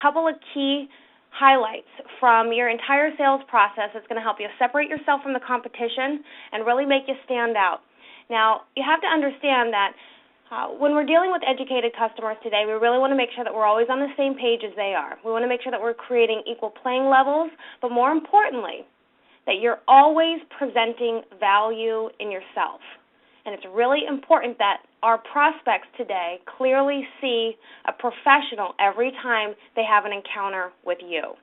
couple of key highlights from your entire sales process that's going to help you separate yourself from the competition and really make you stand out. Now, you have to understand that when we're dealing with educated customers today, we really want to make sure that we're always on the same page as they are. We want to make sure that we're creating equal playing levels, but more importantly, that you're always presenting value in yourself. And it's really important that our prospects today clearly see a professional every time they have an encounter with you,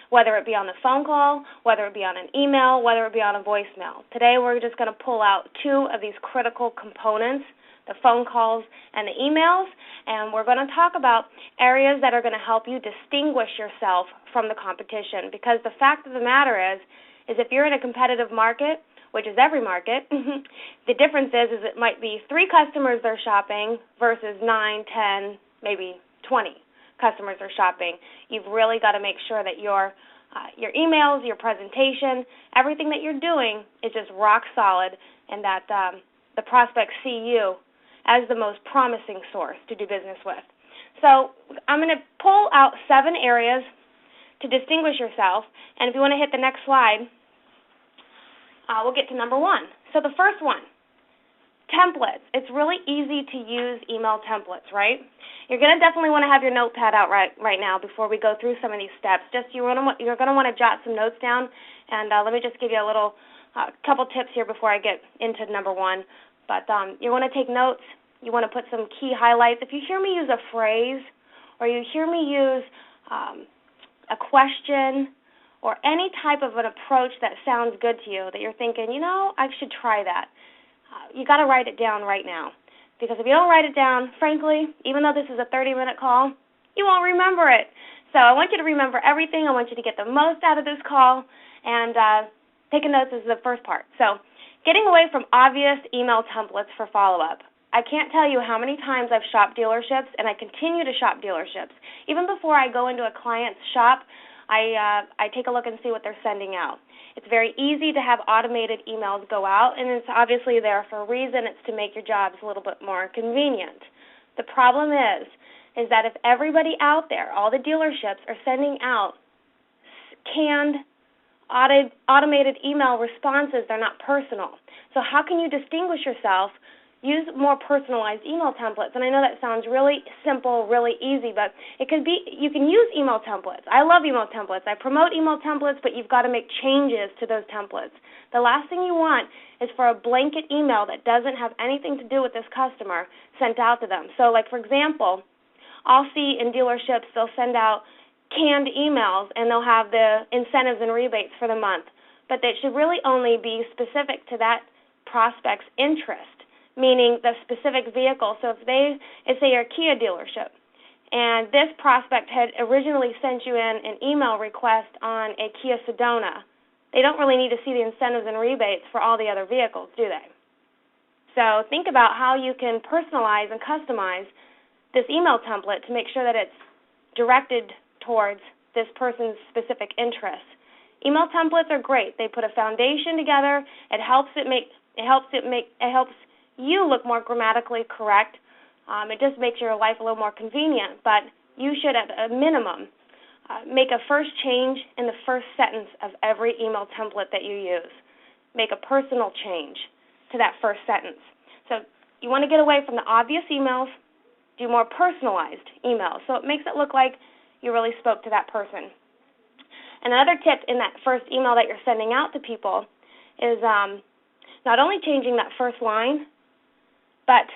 whether it be on the phone call, whether it be on an email, whether it be on a voicemail. Today we're just going to pull out two of these critical components, the phone calls and the emails, and we're going to talk about areas that are going to help you distinguish yourself from the competition, because the fact of the matter is if you're in a competitive market, which is every market, the difference is it might be 3 customers they're shopping versus 9, 10, maybe 20 customers are shopping. You've really got to make sure that your emails, your presentation, everything that you're doing is just rock solid, and that the prospects see you as the most promising source to do business with. So I'm going to pull out 7 areas to distinguish yourself, and if you want to hit the next slide, we'll get to number 1. So the first one, templates. It's really easy to use email templates, right? You're going to definitely want to have your notepad out right now before we go through some of these steps. You're going to want to jot some notes down, and let me just give you a little couple tips here before I get into number 1. But you want to take notes. You want to put some key highlights. If you hear me use a phrase or you hear me use a question or any type of an approach that sounds good to you, that you're thinking, I should try that, you got to write it down right now. Because if you don't write it down, frankly, even though this is a 30-minute call, you won't remember it. So I want you to remember everything. I want you to get the most out of this call, and taking notes is the first part. So getting away from obvious email templates for follow-up. I can't tell you how many times I've shopped dealerships, and I continue to shop dealerships. Even before I go into a client's shop, I take a look and see what they're sending out. It's very easy to have automated emails go out, and it's obviously there for a reason. It's to make your jobs a little bit more convenient. The problem is that if everybody out there, all the dealerships, are sending out canned, automated email responses, they're not personal. So how can you distinguish yourself? Use more personalized email templates. And I know that sounds really simple, really easy, but you can use email templates. I love email templates. I promote email templates, but you've got to make changes to those templates. The last thing you want is for a blanket email that doesn't have anything to do with this customer sent out to them. So, like, for example, I'll see in dealerships they'll send out canned emails, and they'll have the incentives and rebates for the month. But they should really only be specific to that prospect's interest, meaning the specific vehicle. So if say you're a Kia dealership, and this prospect had originally sent you in an email request on a Kia Sedona, they don't really need to see the incentives and rebates for all the other vehicles, do they? So think about how you can personalize and customize this email template to make sure that it's directed towards this person's specific interests. Email templates are great. They put a foundation together. It helps you look more grammatically correct. It just makes your life a little more convenient, but you should, at a minimum, make a first change in the first sentence of every email template that you use. Make a personal change to that first sentence. So you want to get away from the obvious emails, do more personalized emails, so it makes it look like you really spoke to that person. And another tip in that first email that you're sending out to people is not only changing that first line, but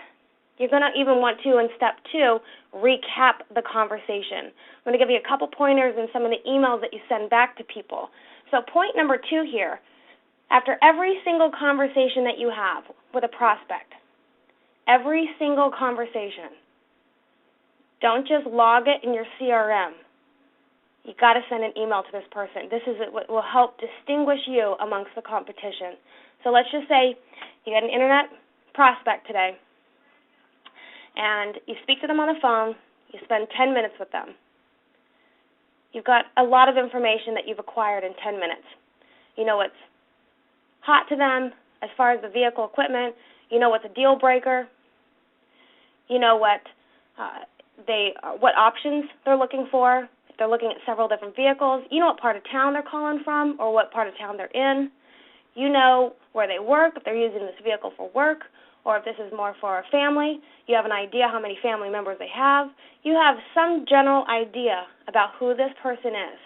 you're going to even want to, in step 2, recap the conversation. I'm going to give you a couple pointers in some of the emails that you send back to people. So point number 2 here, after every single conversation that you have with a prospect, every single conversation, don't just log it in your CRM. You've got to send an email to this person. This is what will help distinguish you amongst the competition. So let's just say you got an internet prospect today, and you speak to them on the phone, you spend 10 minutes with them. You've got a lot of information that you've acquired in 10 minutes. You know what's hot to them as far as the vehicle equipment. You know what's a deal breaker. You know what options they're looking for. they're looking at several different vehicles. You know what part of town they're calling from or what part of town they're in. You know where they work, if they're using this vehicle for work, or if this is more for a family. You have an idea how many family members they have. You have some general idea about who this person is.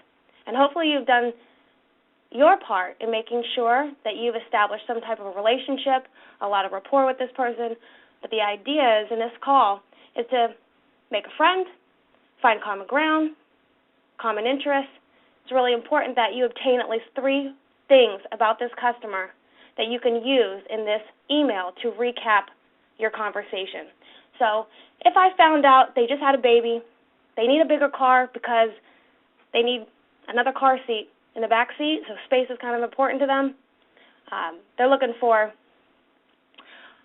And hopefully you've done your part in making sure that you've established some type of a relationship, a lot of rapport with this person. But the idea is in this call is to make a friend, find common ground, common interests. It's really important that you obtain at least 3 things about this customer that you can use in this email to recap your conversation. So if I found out they just had a baby, they need a bigger car because they need another car seat in the back seat, so space is kind of important to them. They're looking for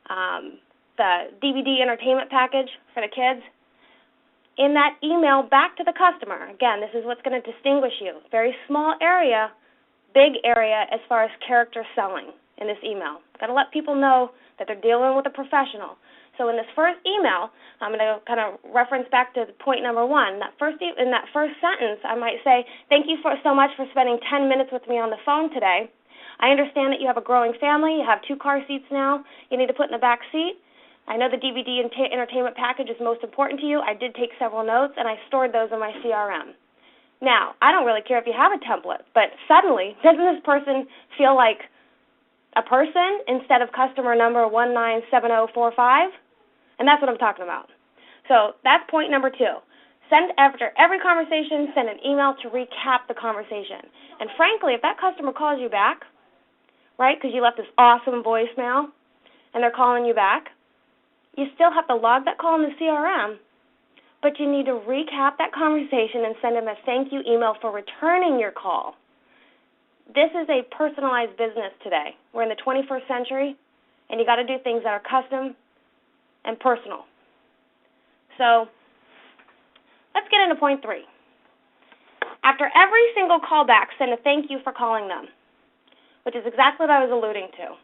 the DVD entertainment package for the kids. In that email back to the customer, again, this is what's going to distinguish you. Very small area, big area as far as character selling in this email. Got to let people know that they're dealing with a professional. So in this first email, I'm going to kind of reference back to point number 1. In that first sentence, I might say, thank you so much for spending 10 minutes with me on the phone today. I understand that you have a growing family. You have 2 car seats now you need to put in the back seat. I know the DVD entertainment package is most important to you. I did take several notes, and I stored those in my CRM. Now, I don't really care if you have a template, but suddenly, doesn't this person feel like a person instead of customer number 197045? And that's what I'm talking about. So that's point number 2. After every conversation, send an email to recap the conversation. And frankly, if that customer calls you back, right, because you left this awesome voicemail and they're calling you back, you still have to log that call in the CRM, but you need to recap that conversation and send them a thank you email for returning your call. This is a personalized business today. We're in the 21st century, and you got to do things that are custom and personal. So let's get into point 3. After every single callback, send a thank you for calling them, which is exactly what I was alluding to.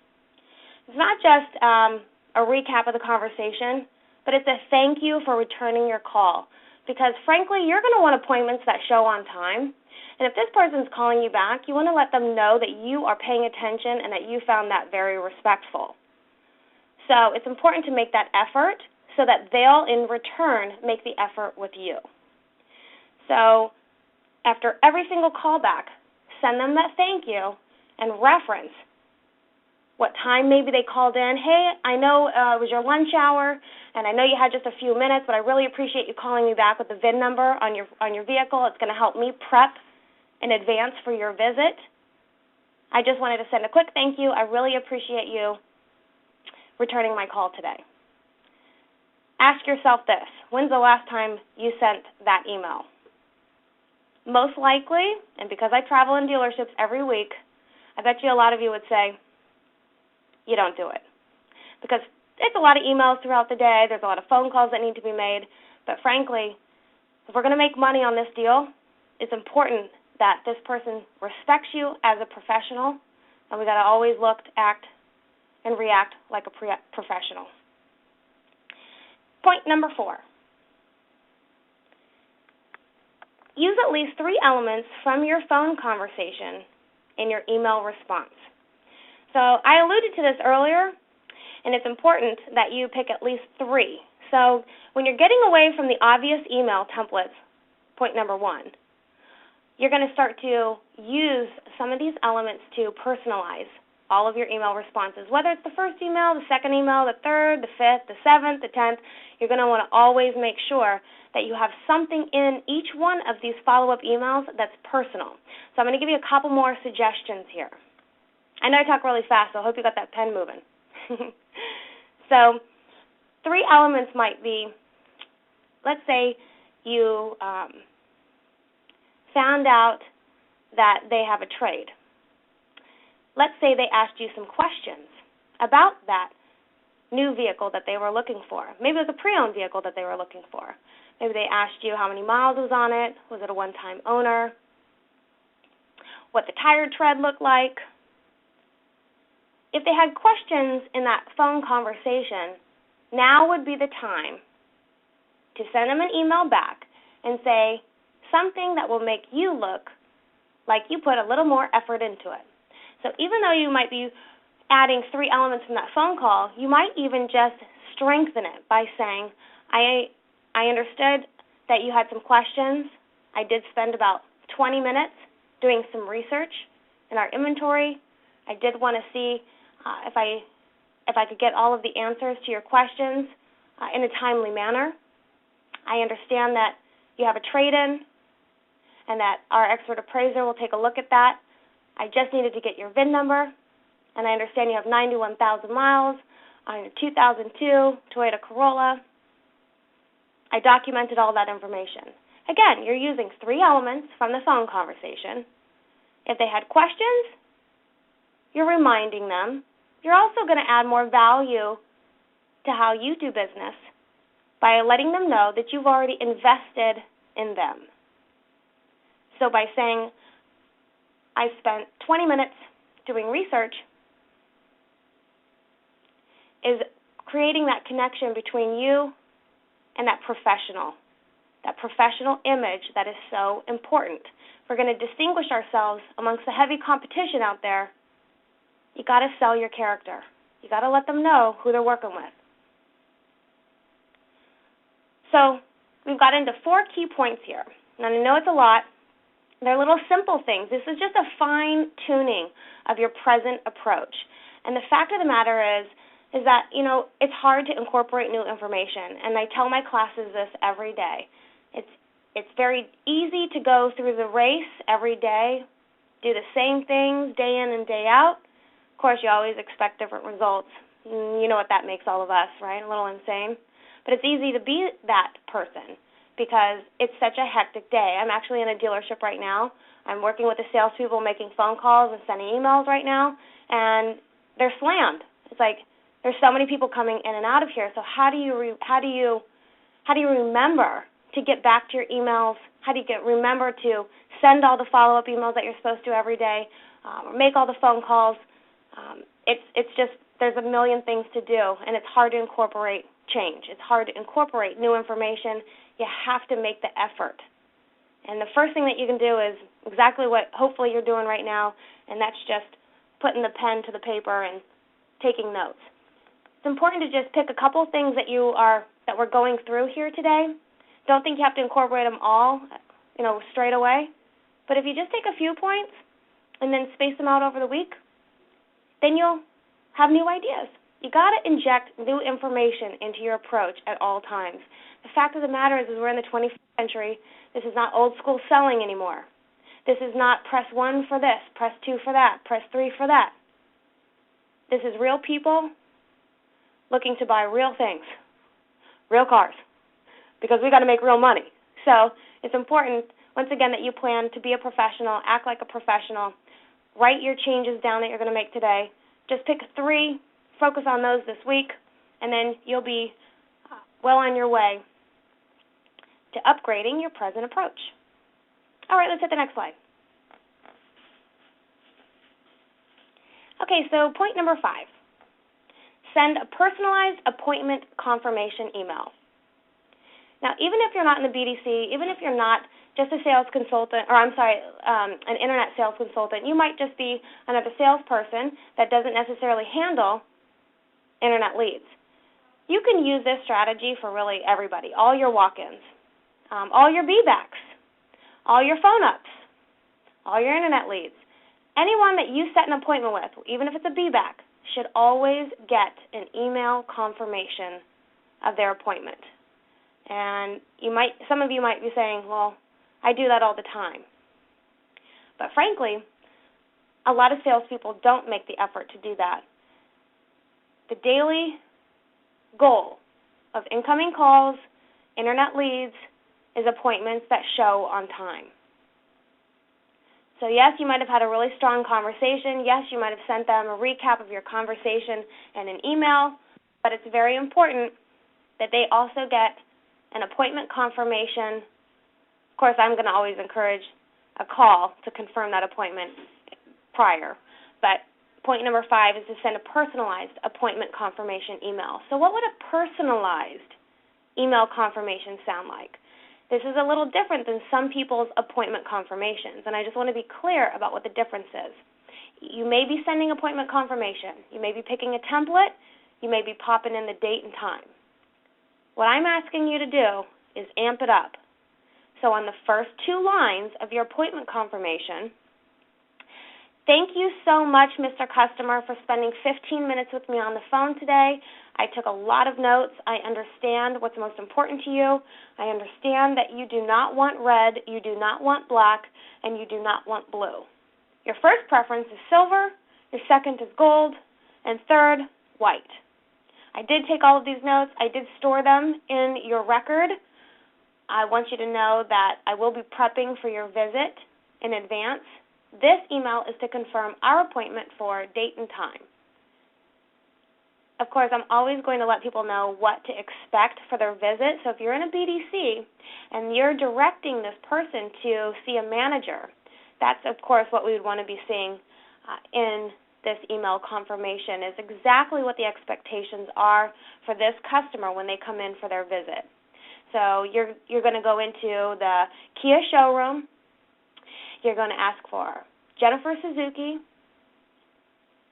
It's not just a recap of the conversation, but it's a thank you for returning your call. Because frankly, you're going to want appointments that show on time. And if this person's calling you back, you want to let them know that you are paying attention and that you found that very respectful. So it's important to make that effort so that they'll, in return, make the effort with you. So after every single callback, send them that thank you and reference what time maybe they called in. Hey, I know it was your lunch hour, and I know you had just a few minutes, but I really appreciate you calling me back with the VIN number on your vehicle. It's going to help me prep in advance for your visit. I just wanted to send a quick thank you. I really appreciate you returning my call today. Ask yourself this: when's the last time you sent that email? Most likely, and because I travel in dealerships every week, I bet you a lot of you would say, you don't do it. Because it's a lot of emails throughout the day, there's a lot of phone calls that need to be made, but frankly, if we're going to make money on this deal, it's important that this person respects you as a professional, and we got to always look, act, and react like a professional. Point number 4. Use at least 3 elements from your phone conversation in your email response. So I alluded to this earlier, and it's important that you pick at least 3. So when you're getting away from the obvious email templates, point number 1, you're going to start to use some of these elements to personalize all of your email responses. Whether it's the first email, the second email, the third, the fifth, the 7th, the 10th, you're going to want to always make sure that you have something in each one of these follow-up emails that's personal. So I'm going to give you a couple more suggestions here. I know I talk really fast, so I hope you got that pen moving. So 3 elements might be, let's say you found out that they have a trade. Let's say they asked you some questions about that new vehicle that they were looking for. Maybe it was a pre-owned vehicle that they were looking for. Maybe they asked you how many miles was on it, was it a one-time owner, what the tire tread looked like. If they had questions in that phone conversation, now would be the time to send them an email back and say, something that will make you look like you put a little more effort into it. So even though you might be adding 3 elements from that phone call, you might even just strengthen it by saying, I understood that you had some questions. I did spend about 20 minutes doing some research in our inventory. I did want to see if I could get all of the answers to your questions in a timely manner. I understand that you have a trade-in and that our expert appraiser will take a look at that. I just needed to get your VIN number, and I understand you have 91,000 miles on your 2002 Toyota Corolla. I documented all that information. Again, you're using 3 elements from the phone conversation. If they had questions, you're reminding them. You're also going to add more value to how you do business by letting them know that you've already invested in them. So by saying, I spent 20 minutes doing research, is creating that connection between you and that professional image that is so important. If we're going to distinguish ourselves amongst the heavy competition out there, you got to sell your character. You got to let them know who they're working with. So we've got into 4 key points here. And I know it's a lot. They're little simple things. This is just a fine-tuning of your present approach. And the fact of the matter is that, it's hard to incorporate new information. And I tell my classes this every day. It's very easy to go through the race every day, do the same things day in and day out. Of course, you always expect different results. You know what that makes all of us, right? A little insane. But it's easy to be that person because it's such a hectic day. I'm actually in a dealership right now. I'm working with the salespeople making phone calls and sending emails right now, and they're slammed. It's like there's so many people coming in and out of here. So how do you remember to get back to your emails? How do you remember to send all the follow-up emails that you're supposed to every day, or make all the phone calls? It's just there's a million things to do, and it's hard to incorporate change. It's hard to incorporate new information. You have to make the effort. And the first thing that you can do is exactly what hopefully you're doing right now, and that's just putting the pen to the paper and taking notes. It's important to just pick a couple things that we're going through here today. Don't think you have to incorporate them all, straight away. But if you just take a few points and then space them out over the week, then you'll have new ideas. You got to inject new information into your approach at all times. The fact of the matter is we're in the 21st century. This is not old school selling anymore. This is not press 1 for this, press 2 for that, press 3 for that. This is real people looking to buy real things, real cars, because we got to make real money. So it's important, once again, that you plan to be a professional, act like a professional, write your changes down that you're going to make today. Just pick 3, focus on those this week, and then you'll be well on your way to upgrading your present approach. All right, let's hit the next slide. Okay, so point number 5. Send a personalized appointment confirmation email. Now, even if you're not in the BDC, even if you're not just a sales consultant, an internet sales consultant, you might just be another salesperson that doesn't necessarily handle internet leads. You can use this strategy for really everybody, all your walk-ins, all your be-backs, all your phone-ups, all your internet leads. Anyone that you set an appointment with, even if it's a be-back, should always get an email confirmation of their appointment. And some of you might be saying, well, I do that all the time. But frankly, a lot of salespeople don't make the effort to do that. The daily goal of incoming calls, internet leads, is appointments that show on time. So yes, you might have had a really strong conversation. Yes, you might have sent them a recap of your conversation in an email, but it's very important that they also get an appointment confirmation. Of course, I'm going to always encourage a call to confirm that appointment prior. But point number 5 is to send a personalized appointment confirmation email. So what would a personalized email confirmation sound like? This is a little different than some people's appointment confirmations, and I just want to be clear about what the difference is. You may be sending appointment confirmation. You may be picking a template. You may be popping in the date and time. What I'm asking you to do is amp it up. So on the first 2 lines of your appointment confirmation, thank you so much, Mr. Customer, for spending 15 minutes with me on the phone today. I took a lot of notes. I understand what's most important to you. I understand that you do not want red, you do not want black, and you do not want blue. Your first preference is silver, your second is gold, and third, white. I did take all of these notes. I did store them in your record. I want you to know that I will be prepping for your visit in advance. This email is to confirm our appointment for date and time. Of course, I'm always going to let people know what to expect for their visit. So if you're in a BDC and you're directing this person to see a manager, that's, of course, what we would want to be seeing in this email confirmation, is exactly what the expectations are for this customer when they come in for their visit. So you're going to go into the Kia showroom. You're going to ask for Jennifer Suzuki.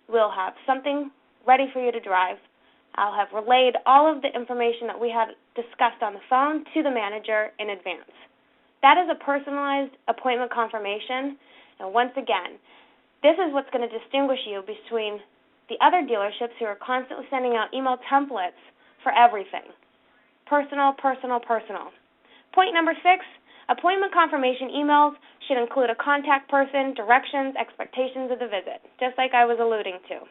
We'll have something ready for you to drive. I'll have relayed all of the information that we had discussed on the phone to the manager in advance. That is a personalized appointment confirmation. And once again, this is what's going to distinguish you between the other dealerships who are constantly sending out email templates for everything. Personal, personal, personal. Point number 6, appointment confirmation emails should include a contact person, directions, expectations of the visit, just like I was alluding to.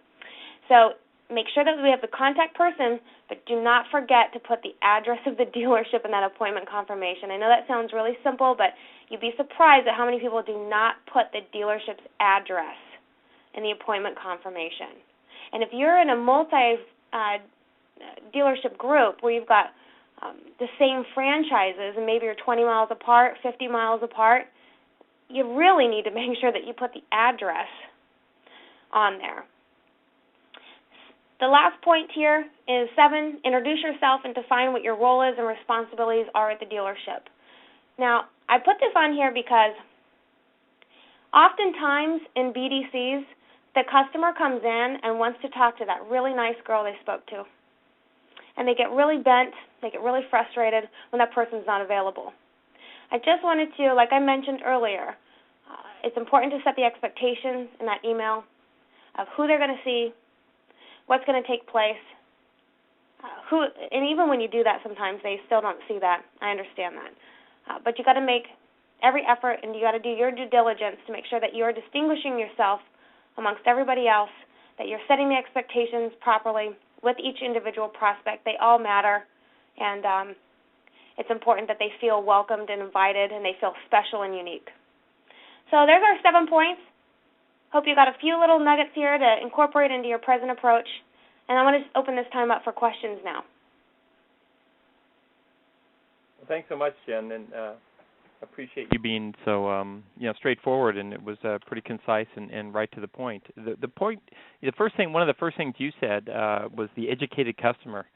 So make sure that we have the contact person, but do not forget to put the address of the dealership in that appointment confirmation. I know that sounds really simple, but you'd be surprised at how many people do not put the dealership's address in the appointment confirmation. And if you're in a multi-dealership group where you've got the same franchises and maybe you're 20 miles apart, 50 miles apart, you really need to make sure that you put the address on there. The last point here is 7, introduce yourself and define what your role is and responsibilities are at the dealership. Now, I put this on here because oftentimes in BDCs, the customer comes in and wants to talk to that really nice girl they spoke to. And they get really bent, they get really frustrated when that person's not available. I just wanted to, like I mentioned earlier, it's important to set the expectations in that email of who they're going to see, what's going to take place, and even when you do that sometimes they still don't see that. I understand that. But you got to make every effort and you got to do your due diligence to make sure that you're distinguishing yourself amongst everybody else, that you're setting the expectations properly with each individual prospect. They all matter, and it's important that they feel welcomed and invited and they feel special and unique. So there's our 7 points. Hope you got a few little nuggets here to incorporate into your present approach, and I want to open this time up for questions now. Well, thanks so much, Jen, and appreciate you being so straightforward, and it was pretty concise and right to the point. One of the first things you said was the educated customer,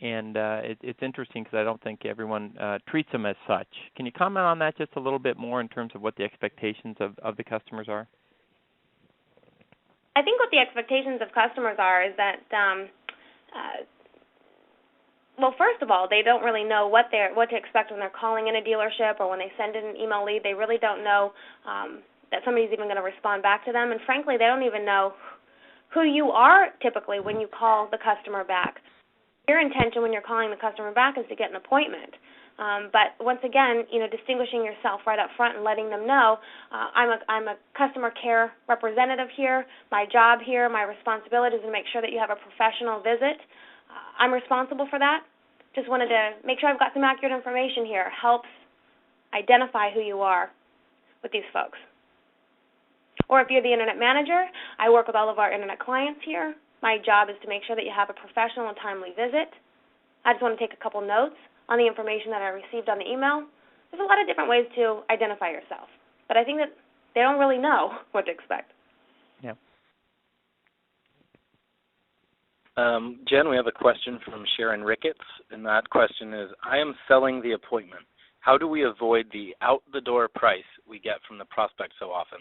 and it's interesting because I don't think everyone treats them as such. Can you comment on that just a little bit more in terms of what the expectations of the customers are? I think what the expectations of customers are is that, well, first of all, they don't really know what to expect when they're calling in a dealership or when they send in an email lead. They really don't know that somebody's even going to respond back to them, and frankly, they don't even know who you are typically when you call the customer back. Your intention when you're calling the customer back is to get an appointment. But once again, distinguishing yourself right up front and letting them know, I'm a customer care representative here. My job here, my responsibility is to make sure that you have a professional visit. I'm responsible for that. Just wanted to make sure I've got some accurate information here. Helps identify who you are with these folks. Or if you're the internet manager, I work with all of our internet clients here. My job is to make sure that you have a professional and timely visit. I just want to take a couple notes on the information that I received on the email. There's a lot of different ways to identify yourself, but I think that they don't really know what to expect. Yeah. Jen, we have a question from Sharon Ricketts, and that question is, I am selling the appointment. How do we avoid the out-the-door price we get from the prospect so often?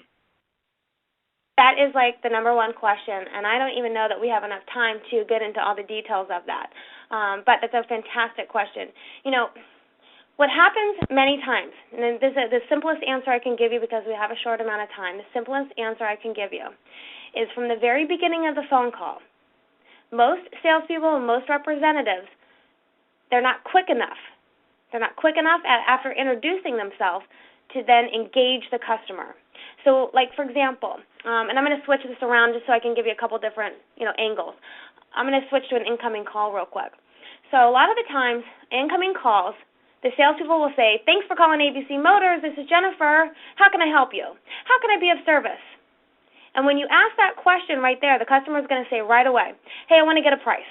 That is like the number one question, and I don't even know that we have enough time to get into all the details of that. But that's a fantastic question. You know, what happens many times, and this is the simplest answer I can give you because we have a short amount of time, the simplest answer I can give you is from the very beginning of the phone call, most salespeople and most representatives, they're not quick enough. They're not quick enough after introducing themselves to then engage the customer. So, like, for example, and I'm going to switch this around just so I can give you a couple different, angles. I'm going to switch to an incoming call real quick. So a lot of the times, incoming calls, the salespeople will say, "Thanks for calling ABC Motors. This is Jennifer. How can I help you? How can I be of service?" And when you ask that question right there, the customer is going to say right away, "Hey, I want to get a price.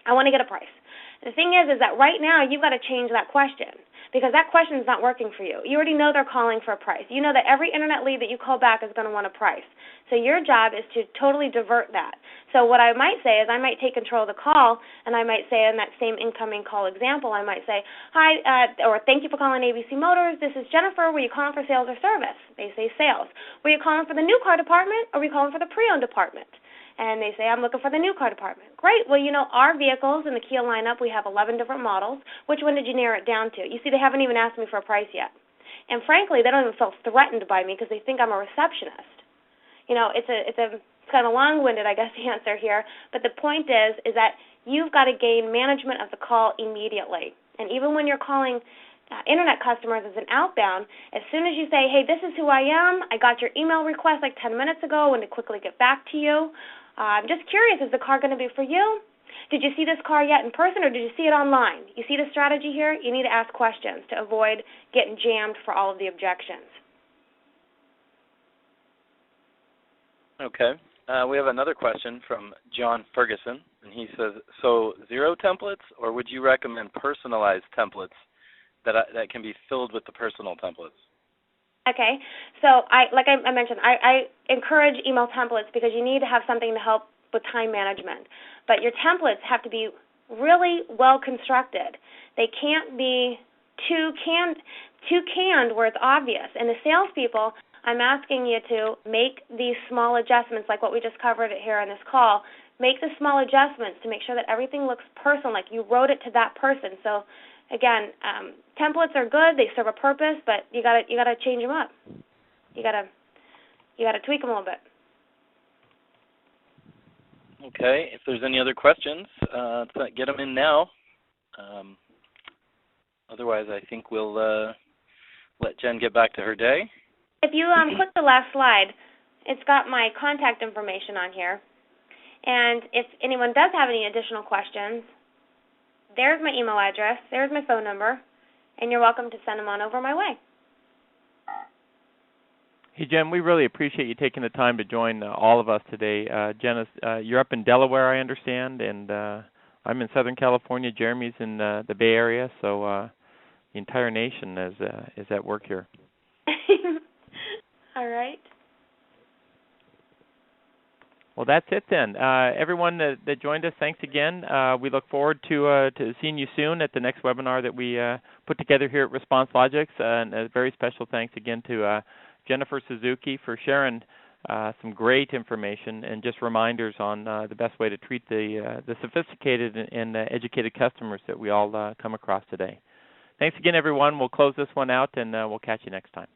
I want to get a price." The thing is that right now you've got to change that question because that question is not working for you. You already know they're calling for a price. You know that every internet lead that you call back is going to want a price. So your job is to totally divert that. So what I might say is I might take control of the call, and I might say in that same incoming call example, I might say, "Hi, or thank you for calling ABC Motors. This is Jennifer. Were you calling for sales or service?" They say sales. "Were you calling for the new car department or were you calling for the pre-owned department?" And they say, "I'm looking for the new car department." Great. Well, our vehicles in the Kia lineup, we have 11 different models. Which one did you narrow it down to? You see, they haven't even asked me for a price yet. And frankly, they don't even feel threatened by me because they think I'm a receptionist. It's kind of long-winded, I guess, answer here. But the point is that you've got to gain management of the call immediately. And even when you're calling internet customers as an outbound, as soon as you say, "Hey, this is who I am. I got your email request like 10 minutes ago. I want to quickly get back to you. I'm just curious, is the car going to be for you? Did you see this car yet in person or did you see it online?" You see the strategy here? You need to ask questions to avoid getting jammed for all of the objections. Okay. We have another question from John Ferguson, and he says, "So 0 templates, or would you recommend personalized templates that can be filled with the personal templates?" Okay, so like I mentioned, I encourage email templates because you need to have something to help with time management. But your templates have to be really well constructed. They can't be too canned where it's obvious. And the salespeople, I'm asking you to make these small adjustments, like what we just covered here on this call. Make the small adjustments to make sure that everything looks personal, like you wrote it to that person. So again, templates are good; they serve a purpose, but you gotta change them up. You gotta tweak them a little bit. Okay. If there's any other questions, get them in now. Otherwise, I think we'll let Jen get back to her day. If you click the last slide, it's got my contact information on here. And if anyone does have any additional questions, there's my email address, there's my phone number, and you're welcome to send them on over my way. Hey, Jen, we really appreciate you taking the time to join all of us today. Jen, you're up in Delaware, I understand, and I'm in Southern California. Jeremy's in the Bay Area, so the entire nation is at work here. All right. Well, that's it then. Everyone that joined us, thanks again. We look forward to seeing you soon at the next webinar that we put together here at Response Logics. And a very special thanks again to Jennifer Suzuki for sharing some great information and just reminders on the best way to treat the sophisticated and educated customers that we all come across today. Thanks again, everyone. We'll close this one out, and we'll catch you next time.